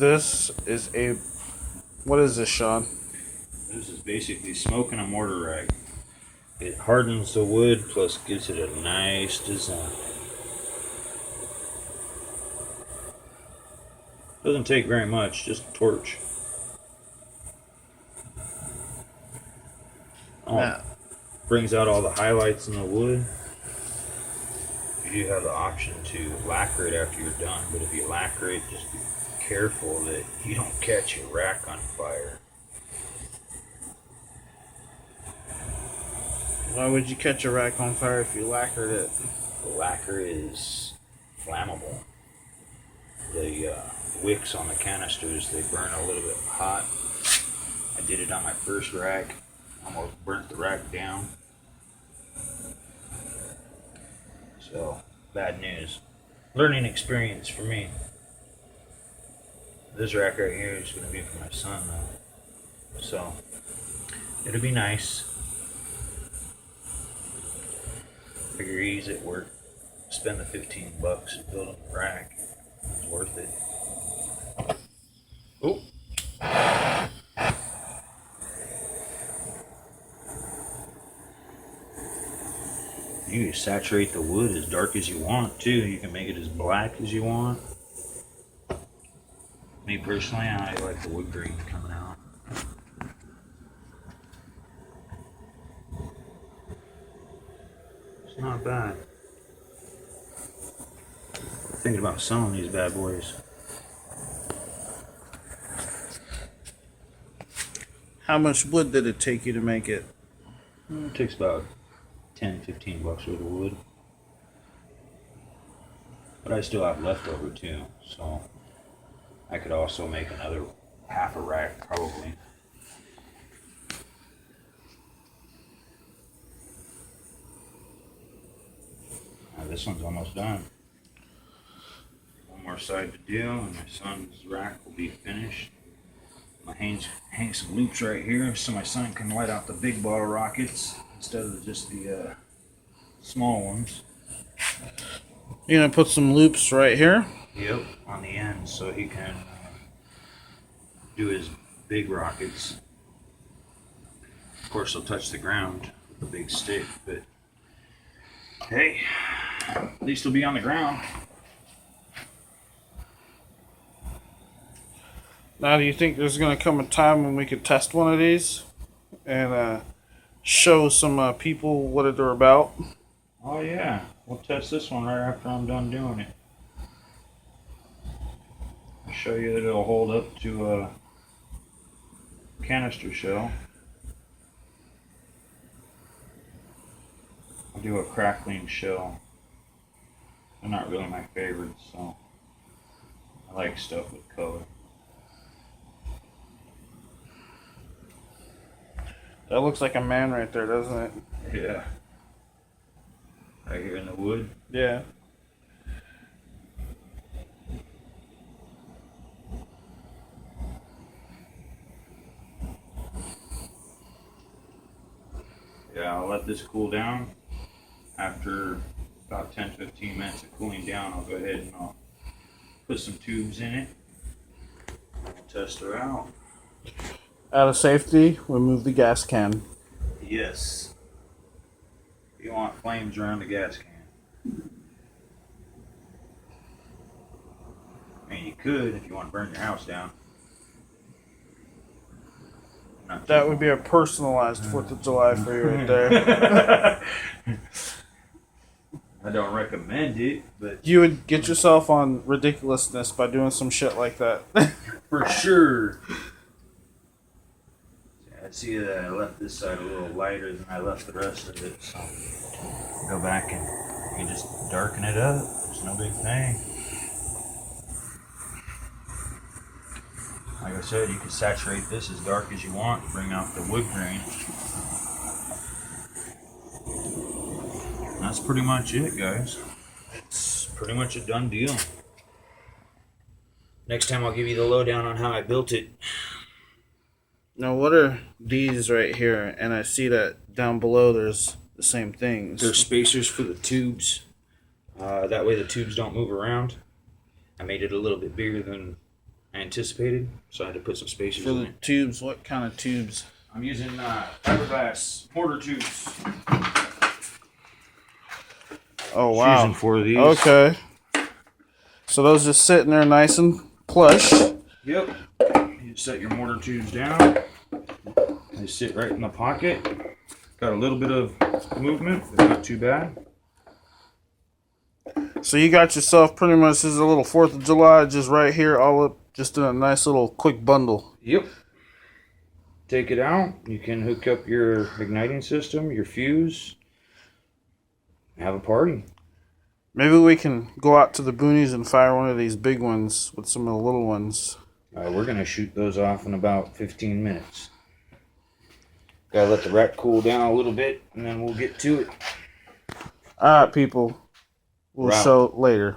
This is a... What is this, Sean? This is basically smoking a mortar rack. It hardens the wood, plus gives it a nice design. Doesn't take very much, just a torch. Brings out all the highlights in the wood. You do have the option to lacquer it after you're done, but if you lacquer it, just be careful that you don't catch your rack on fire. Why would you catch a rack on fire if you lacquered it? The lacquer is flammable. The wicks on the canisters, they burn a little bit hot. I did it on my first rack. Almost burnt the rack down. So, bad news. Learning experience for me. This rack right here is going to be for my son though. So, it'll be nice. Figure he's at work. Spend the $15 and build him a rack. It's worth it. Oh. You can saturate the wood as dark as you want too. You can make it as black as you want. Me personally, I like the wood grain coming out. It's not bad. Thinking about selling these bad boys. How much wood did it take you to make it? It takes about $10-15 worth of wood. But I still have leftover too, so I could also make another half a rack probably. Now this one's almost done. One more side to do and my son's rack will be finished. I hang some loops right here so my son can light out the big bottle rockets instead of just the small ones. You're gonna put some loops right here? Yep, on the end so he can do his big rockets. Of course they'll touch the ground with the big stick, but hey, at least they'll be on the ground. Now, do you think there's going to come a time when we could test one of these and show some people what they're about? Oh yeah, we'll test this one right after I'm done doing it. I'll show you that it'll hold up to a canister shell. I'll do a crackling shell. They're not really my favorites, so I like stuff with color. That looks like a man right there, doesn't it? Yeah. Right here in the wood. Yeah. Yeah, I'll let this cool down. After about 10-15 minutes of cooling down, I'll go ahead and I'll put some tubes in it. We'll test her out. Out of safety, remove the gas can. Yes. You want flames around the gas can. I mean, you could if you want to burn your house down. That would be a personalized 4th of July for you right there. I don't recommend it, but You would get yourself on ridiculousness by doing some shit like that. for sure. I see that I left this side a little lighter than I left the rest of it, so go back and you just darken it up. It's no big thing. Like I said, you can saturate this as dark as you want, bring out the wood grain. That's pretty much it, guys. It's pretty much a done deal. Next time I'll give you the lowdown on how I built it. Now, what are these right here? And I see that down below there's the same things. They're spacers for the tubes. That way the tubes don't move around. I made it a little bit bigger than I anticipated, so I had to put some spacers For in the it. tubes, what kind of tubes? I'm using fiberglass mortar tubes. Oh wow. Using 4 of these. Okay. So those just sitting there nice and plush. Yep. You set your mortar tubes down. They sit right in the pocket. Got a little bit of movement, but not too bad. So you got yourself pretty much this is a little 4th of July just right here, all up just in a nice little quick bundle. Yep. Take it out. You can hook up your igniting system, your fuse. Have a party. Maybe we can go out to the boonies and fire one of these big ones with some of the little ones. We're going to shoot those off in about 15 minutes. Gotta let the rack cool down a little bit, and then we'll get to it. Alright, people. We'll show later.